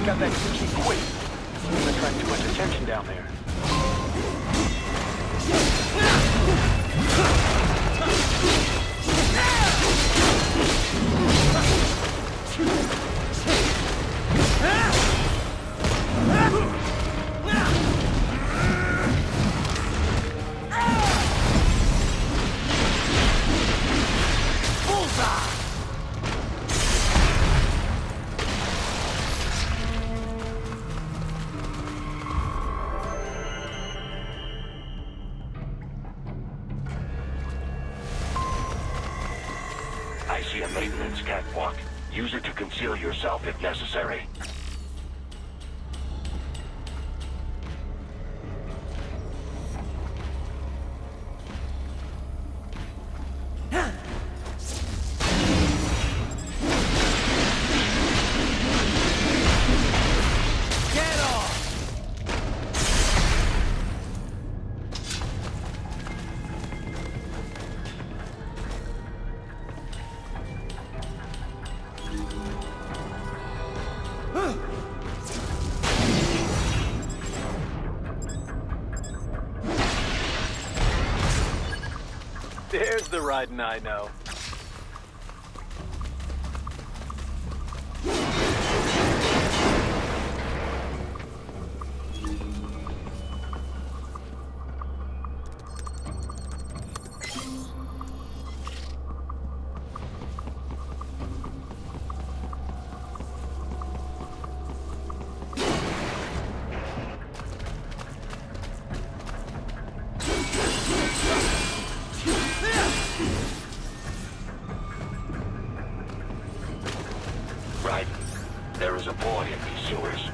Take out that key quick. Don't attract too much attention down there. I see a maintenance catwalk. Use it to conceal yourself if necessary. There's the riding I know. Right. There is a boy in these sewers.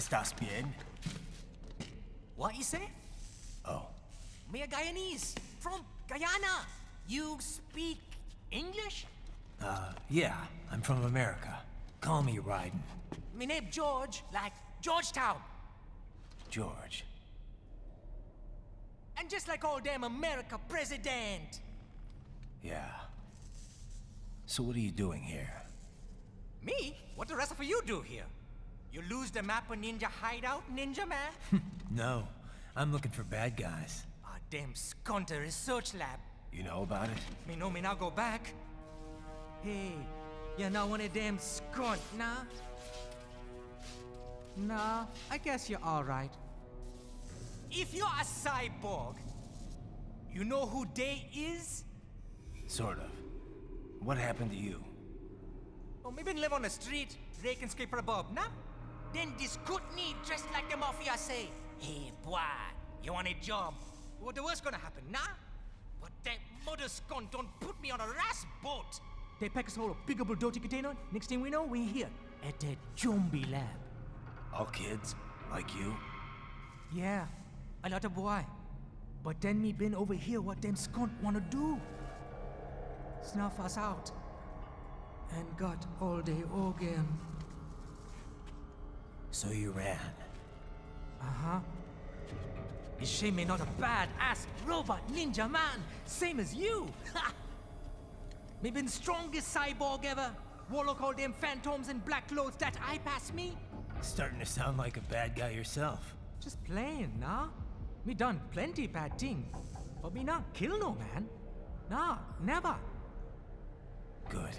¿Estás bien? What you say? Oh, Me a Guyanese from Guyana. You speak English? yeah, I'm from America. Call me Ryden. Me name George, like Georgetown. George. And just like all damn America president. Yeah. So what are you doing here? Me? What the rest of you do here? You lose the map of Ninja Hideout, Ninja Man? No, I'm looking for bad guys. Ah, damn Skunter research lab. You know about it? Me know me now go back. Hey, you're not one of them skunt, nah? Nah, I guess you're alright. If you're a cyborg, you know who they is? Sort of. What happened to you? Oh, me been live on the street, rake and scrape for a bob, nah? Then this good need dressed like the mafia say, hey boy, you want a job? What the worst gonna happen, nah? But that mother skunt don't put me on a ras boat. They pack us all a big old dirty container. Next thing we know, we're here at that zombie lab. All kids? Like you? Yeah, a lot of boy. But then me been over here what them skunt wanna do. Snuff us out. And got all the organ. So you ran. Uh-huh. You shame me not a bad-ass robot ninja man, same as you. Ha! Me been strongest cyborg ever. Warlock all them phantoms in black clothes that eye pass me. Starting to sound like a bad guy yourself. Just playing, nah? Me done plenty bad thing. But me not kill no man. Nah, never. Good.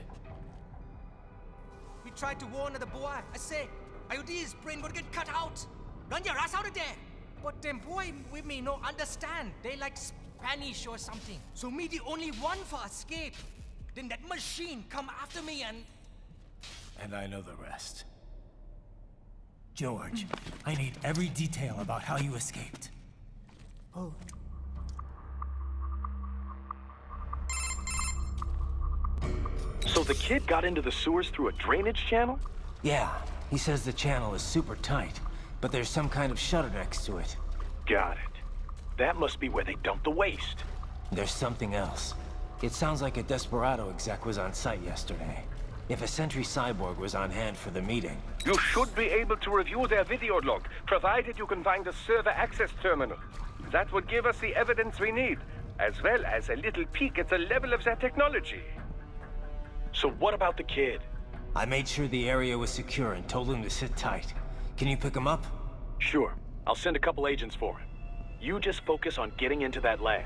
We tried to warn the boy. I say, IOD's brain gonna get cut out. Run your ass out of there. But them boy with me no understand. They like Spanish or something. So me the only one for escape. Then that machine come after me and... And I know the rest. George, I need every detail about how you escaped. Oh. So the kid got into the sewers through a drainage channel? Yeah, he says the channel is super tight, but there's some kind of shutter next to it. Got it. That must be where they dumped the waste. There's something else. It sounds like a Desperado exec was on site yesterday. If a Sentry Cyborg was on hand for the meeting... You should be able to review their video log, provided you can find a server access terminal. That would give us the evidence we need, as well as a little peek at the level of their technology. So what about the kid? I made sure the area was secure and told him to sit tight. Can you pick him up? Sure. I'll send a couple agents for him. You just focus on getting into that lab.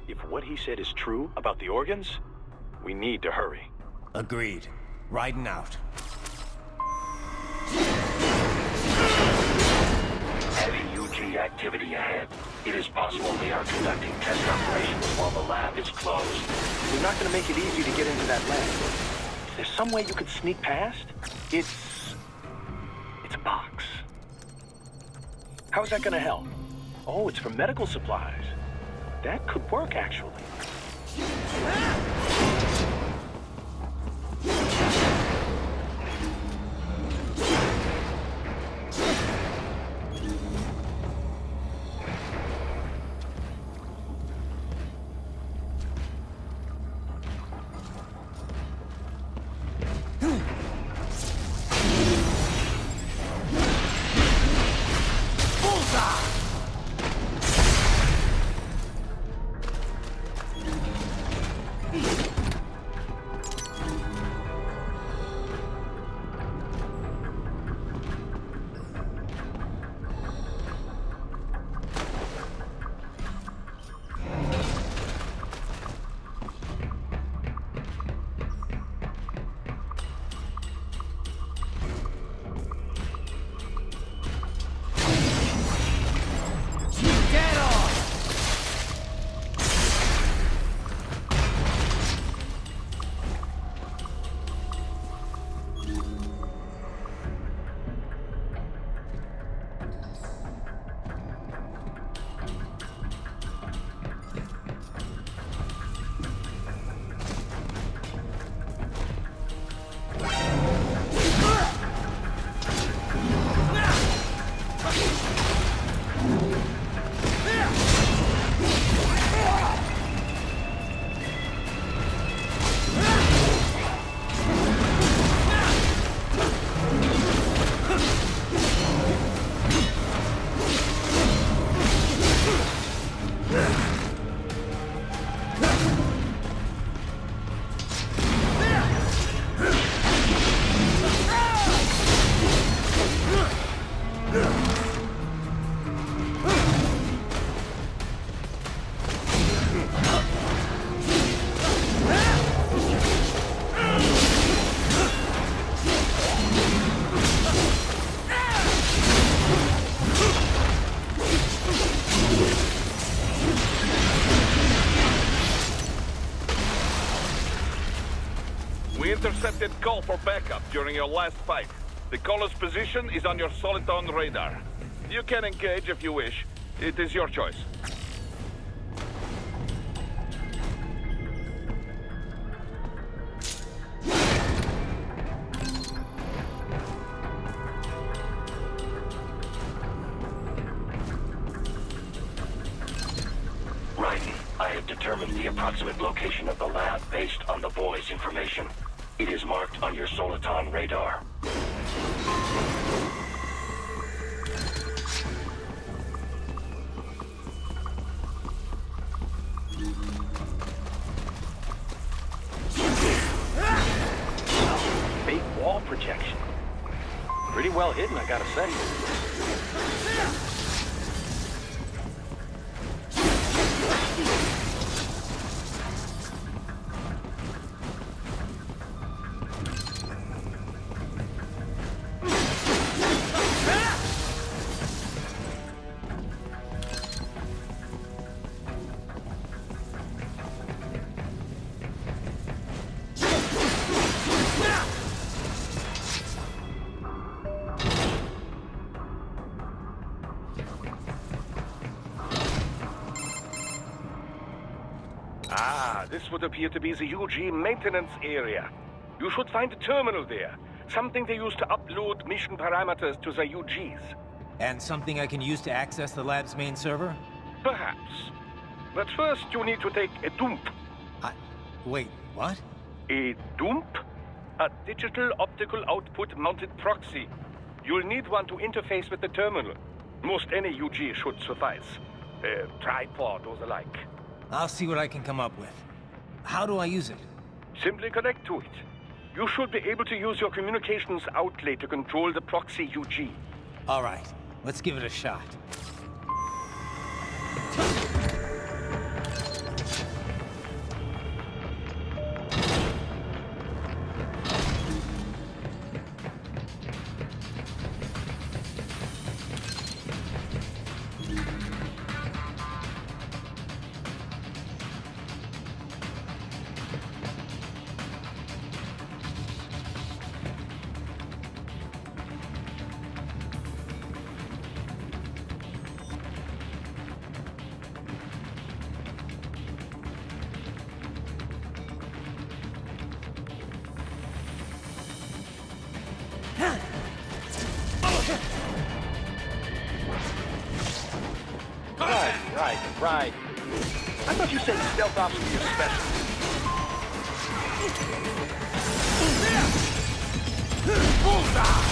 If what he said is true about the organs, we need to hurry. Agreed. Riding out. Heavy UG activity ahead. It is possible they are conducting test operations while the lab is closed. We're not gonna make it easy to get into that lab. Is there some way you could sneak past? It's a box. How's that gonna help? Oh, it's for medical supplies. That could work, actually. We intercepted call for backup during your last fight. The caller's position is on your Soliton radar. You can engage if you wish. It is your choice. I have determined the approximate location of the lab based on the boy's information. It is marked on your Soliton radar. Fake wall projection. Pretty well hidden, I gotta say. This would appear to be the UG maintenance area. You should find a terminal there. Something they use to upload mission parameters to the UGs. And something I can use to access the lab's main server? Perhaps. But first you need to take a dump. Wait, what? A dump? A digital optical output mounted proxy. You'll need one to interface with the terminal. Most any UG should suffice. A tripod or the like. I'll see what I can come up with. How do I use it? Simply connect to it. You should be able to use your communications outlay to control the proxy UG. All right, let's give it a shot. Right. I thought you said stealth ops were your specialty. Bullseye!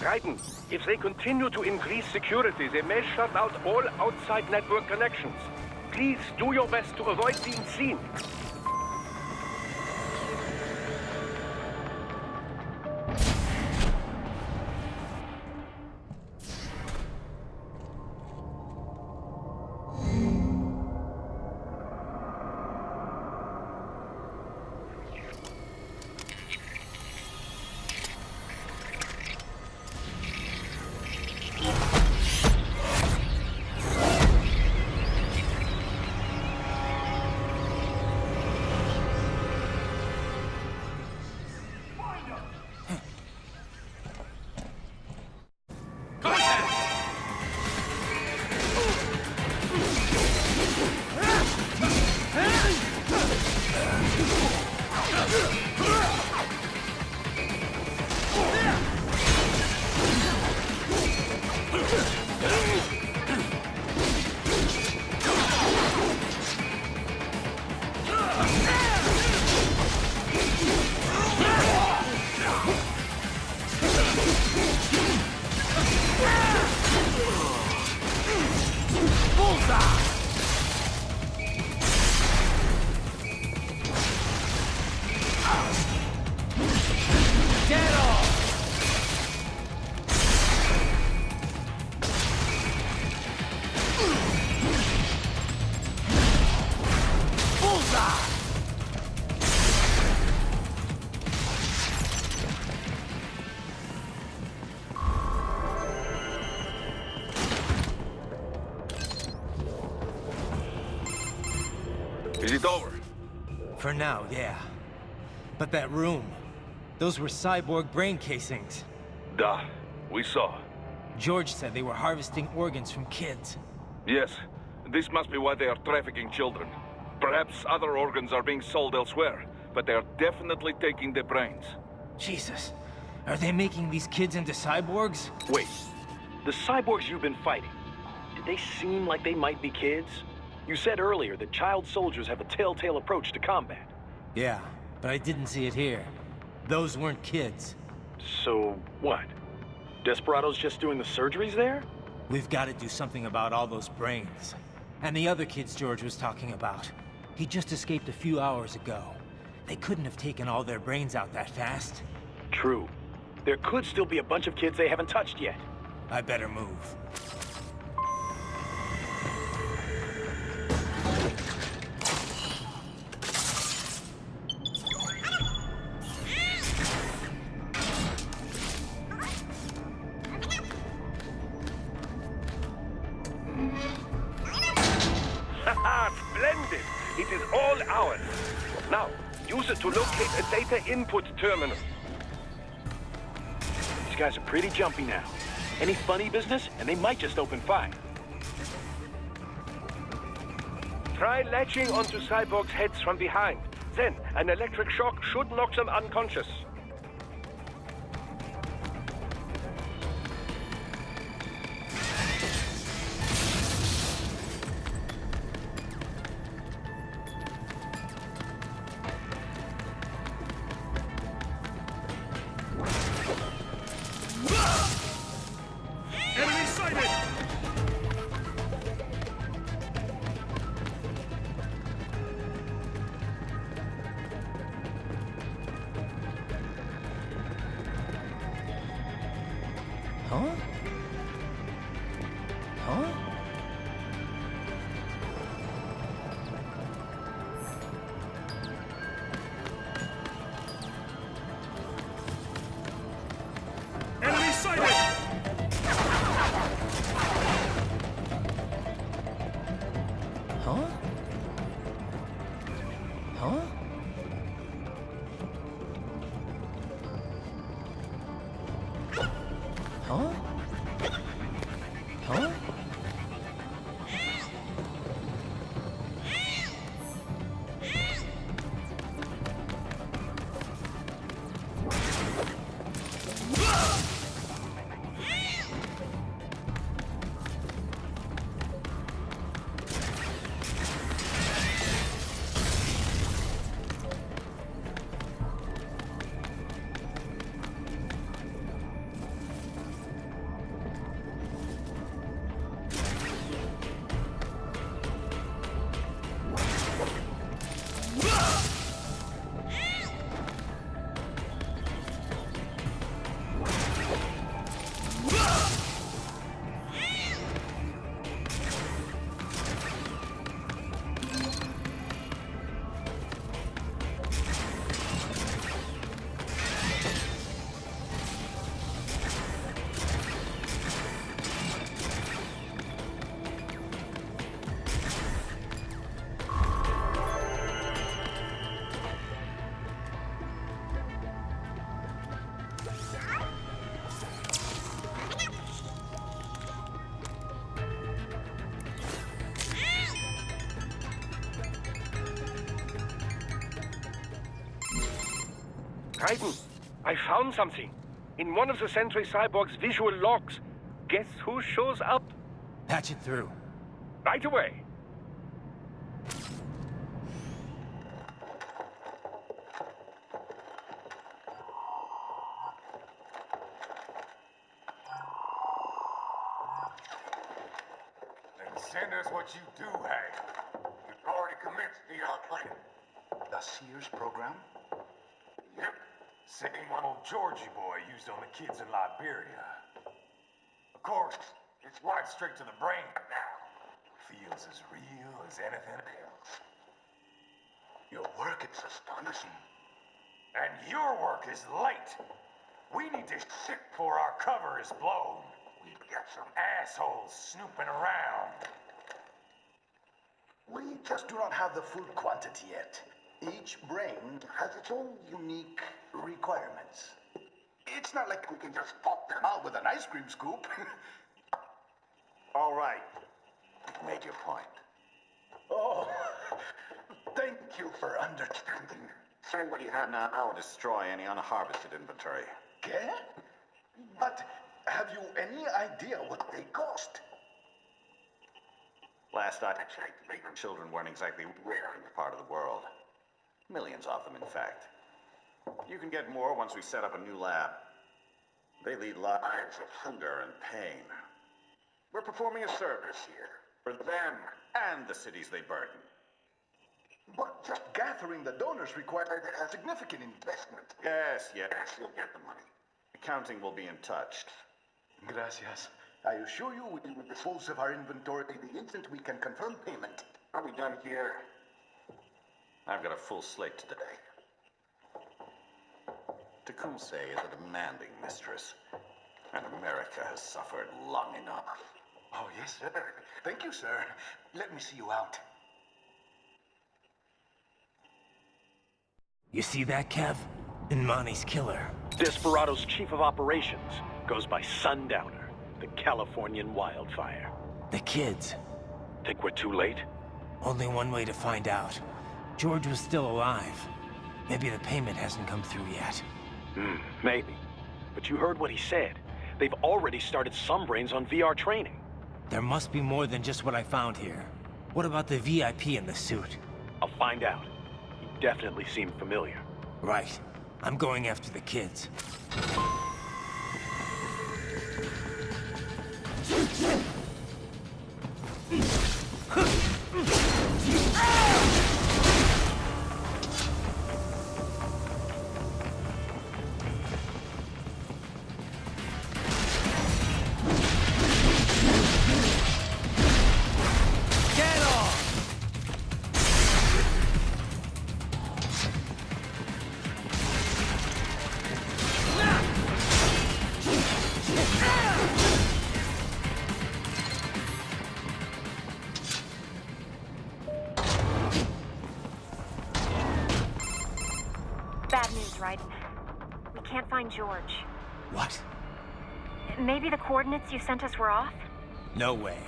Raiden, if they continue to increase security, they may shut out all outside network connections. Please do your best to avoid being seen. For now, yeah. But that room, those were cyborg brain casings. Duh. We saw. George said they were harvesting organs from kids. Yes. This must be why they are trafficking children. Perhaps other organs are being sold elsewhere, but they are definitely taking the brains. Jesus. Are they making these kids into cyborgs? Wait. The cyborgs you've been fighting, did they seem like they might be kids? You said earlier that child soldiers have a telltale approach to combat. Yeah, but I didn't see it here. Those weren't kids. So, what? Desperado's just doing the surgeries there? We've got to do something about all those brains. And the other kids George was talking about. He just escaped a few hours ago. They couldn't have taken all their brains out that fast. True. There could still be a bunch of kids they haven't touched yet. I better move. Haha, splendid! It is all ours. Now, use it to locate a data input terminal. These guys are pretty jumpy now. Any funny business, and they might just open fire. Try latching onto cyborgs' heads from behind. Then, an electric shock should knock them unconscious. Enemy sighted! Huh? Huh? Enemy sighted! Huh? Huh? Huh? Huh? Titan, I found something. In one of the Sentry Cyborg's visual logs. Guess who shows up? Patch it through. Right away. Then send us what you do have. You've already commenced the plan. The Sears program? Yep. Same one old Georgie boy used on the kids in Liberia. Of course, it's right straight to the brain now. Feels as real as anything else. Your work is astonishing. And your work is late. We need this shit before our cover is blown. We've got some assholes snooping around. We just do not have the full quantity yet. Each brain has its own unique requirements. It's not like we can just pop them out with an ice cream scoop. All right. You've made your point. Oh, thank you for understanding. Say what you have now. I'll destroy any unharvested inventory. Okay? But have you any idea what they cost? Last I checked, children weren't exactly rare in this part of the world. Millions of them, in fact. You can get more once we set up a new lab. They lead lives of hunger and pain. We're performing a service here for them and the cities they burden. But just gathering the donors required a significant investment. Yes, you'll get the money. Accounting will be in touch. Gracias. I assure you we will dispose of our inventory the instant we can confirm payment. Are we done here? I've got a full slate today. Tecumseh is a demanding mistress, and America has suffered long enough. Oh, yes, sir. Thank you, sir. Let me see you out. You see that, Kev? Inmani's killer. Desperado's chief of operations goes by Sundowner, the Californian wildfire. The kids. Think we're too late? Only one way to find out. George was still alive. Maybe the payment hasn't come through yet. Maybe. But you heard what he said. They've already started some brains on VR training. There must be more than just what I found here. What about the VIP in the suit? I'll find out. He definitely seemed familiar. Right. I'm going after the kids. Bad news, right? We can't find George. What? Maybe the coordinates you sent us were off? No way.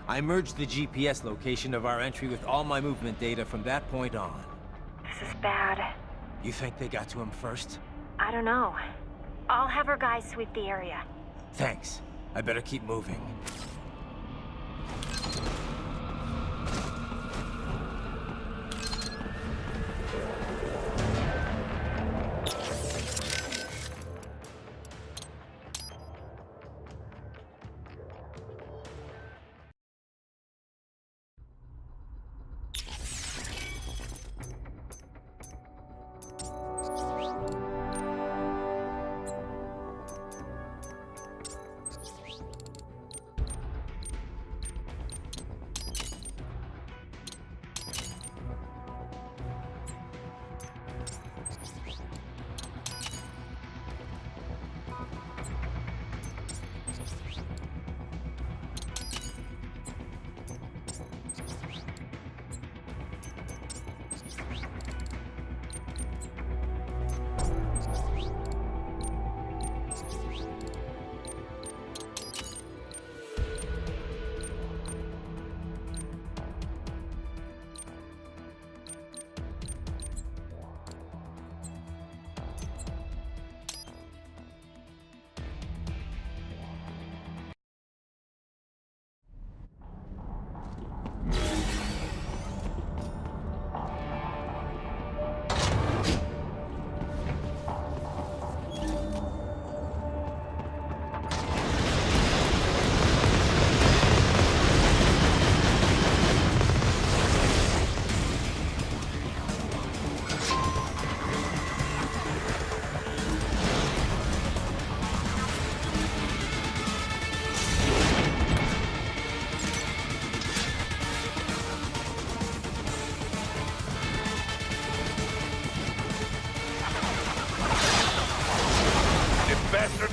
I merged the GPS location of our entry with all my movement data from that point on. This is bad. You think they got to him first? I don't know. I'll have our guys sweep the area. Thanks. I better keep moving.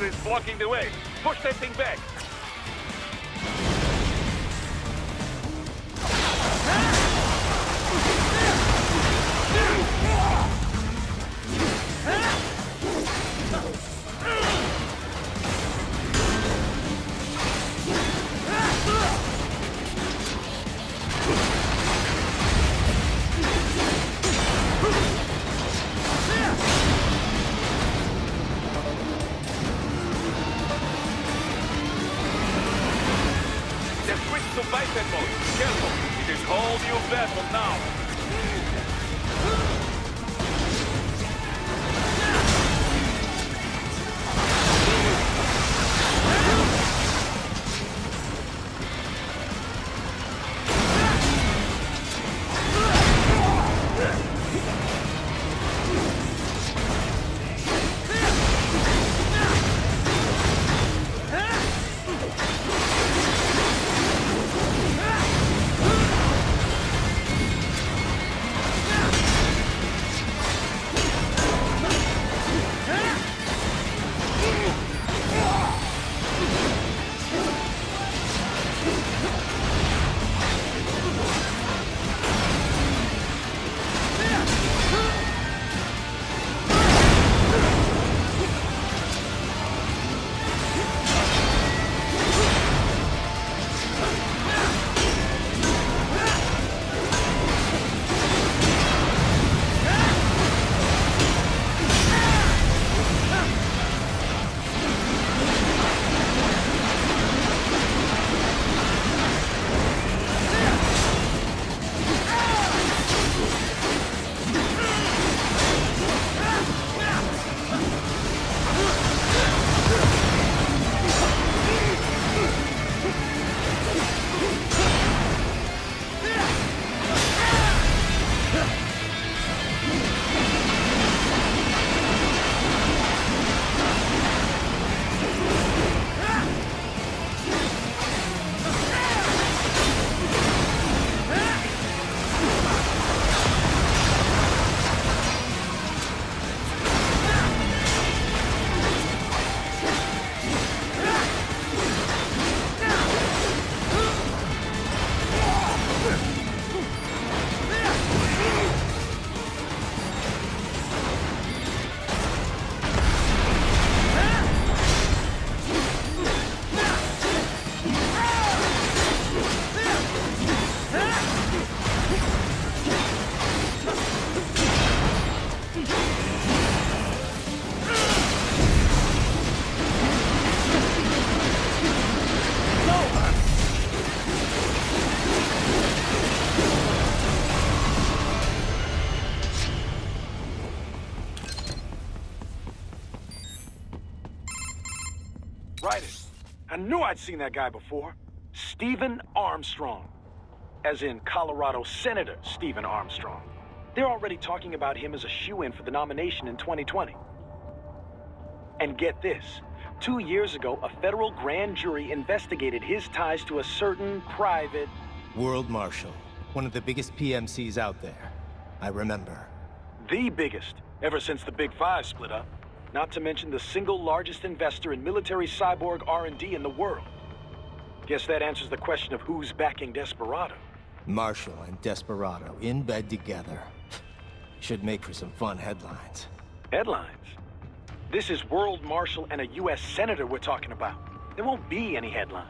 Is blocking the way. Push that thing back. Hold your vessel now. I knew I'd seen that guy before. Stephen Armstrong. As in Colorado Senator Stephen Armstrong. They're already talking about him as a shoo-in for the nomination in 2020. And get this. 2 years ago, a federal grand jury investigated his ties to a certain private... World Marshal. One of the biggest PMCs out there. I remember. The biggest, ever since the Big Five split up. Not to mention the single largest investor in military cyborg R&D in the world. Guess that answers the question of who's backing Desperado. Marshall and Desperado in bed together. Should make for some fun headlines. Headlines? This is World Marshal and a U.S. Senator we're talking about. There won't be any headlines.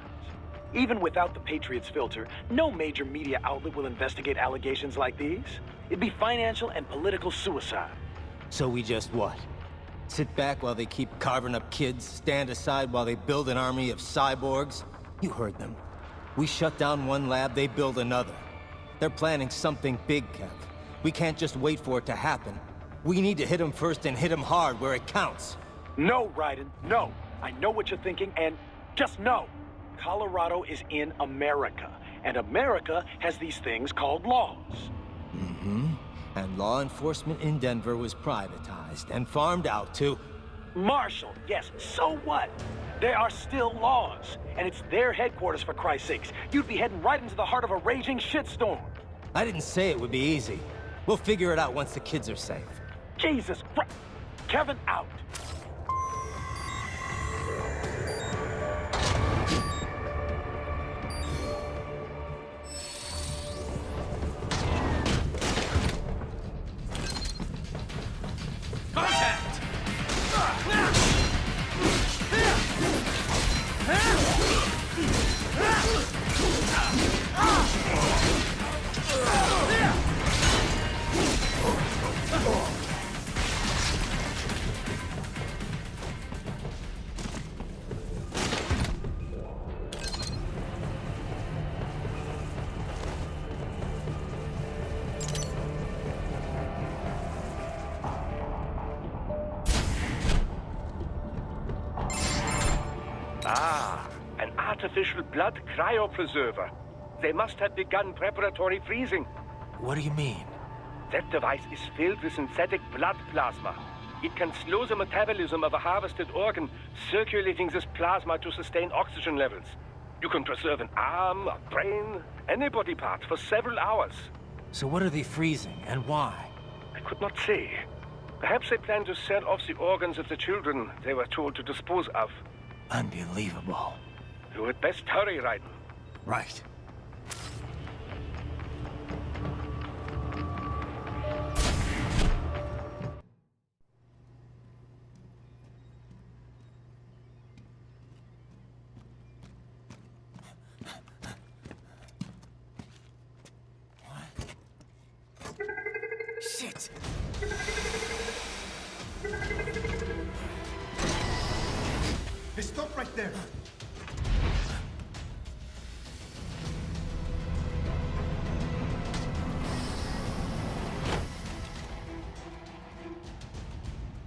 Even without the Patriots filter, no major media outlet will investigate allegations like these. It'd be financial and political suicide. So we just what? Sit back while they keep carving up kids, stand aside while they build an army of cyborgs? You heard them. We shut down one lab, they build another. They're planning something big, Kev. We can't just wait for it to happen. We need to hit them first and hit them hard where it counts. No, Raiden, no. I know what you're thinking, and just no. Colorado is in America, and America has these things called laws. Mm-hmm. And law enforcement in Denver was privatized and farmed out to... Marshall, yes, so what? There are still laws, and it's their headquarters, for Christ's sakes. You'd be heading right into the heart of a raging shitstorm. I didn't say it would be easy. We'll figure it out once the kids are safe. Jesus Christ. Kevin, out. Ah, an artificial blood cryopreserver. They must have begun preparatory freezing. What do you mean? That device is filled with synthetic blood plasma. It can slow the metabolism of a harvested organ, circulating this plasma to sustain oxygen levels. You can preserve an arm, a brain, any body part for several hours. So what are they freezing, and why? I could not say. Perhaps they plan to sell off the organs of the children they were told to dispose of. Unbelievable. You had best hurry, Raiden. Right. Shit! Hey, stop right there.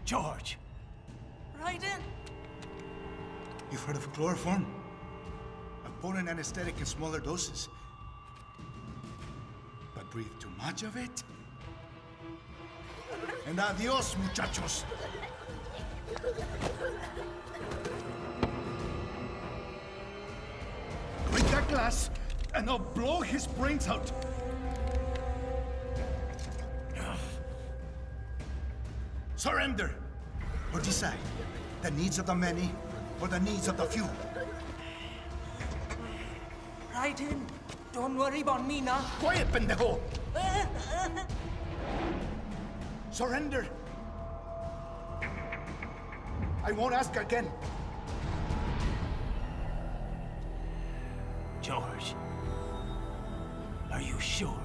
George! Raiden? You've heard of chloroform? A potent anesthetic in smaller doses. But breathe too much of it? And adios, muchachos. Break that glass, and I'll blow his brains out. Surrender, or decide the needs of the many or the needs of the few. Raiden, don't worry about me now. Quiet, pendejo! Surrender. I won't ask again. George, are you sure?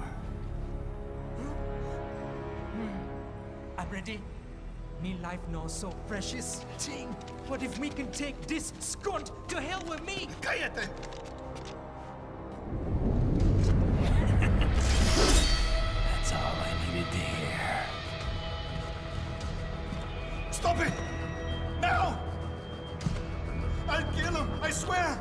I'm ready. Me life now so precious. Ting, what if we can take this skunt to hell with me? Cállate! That's all I needed to hear. Stop it! Now! I'll kill him, I swear!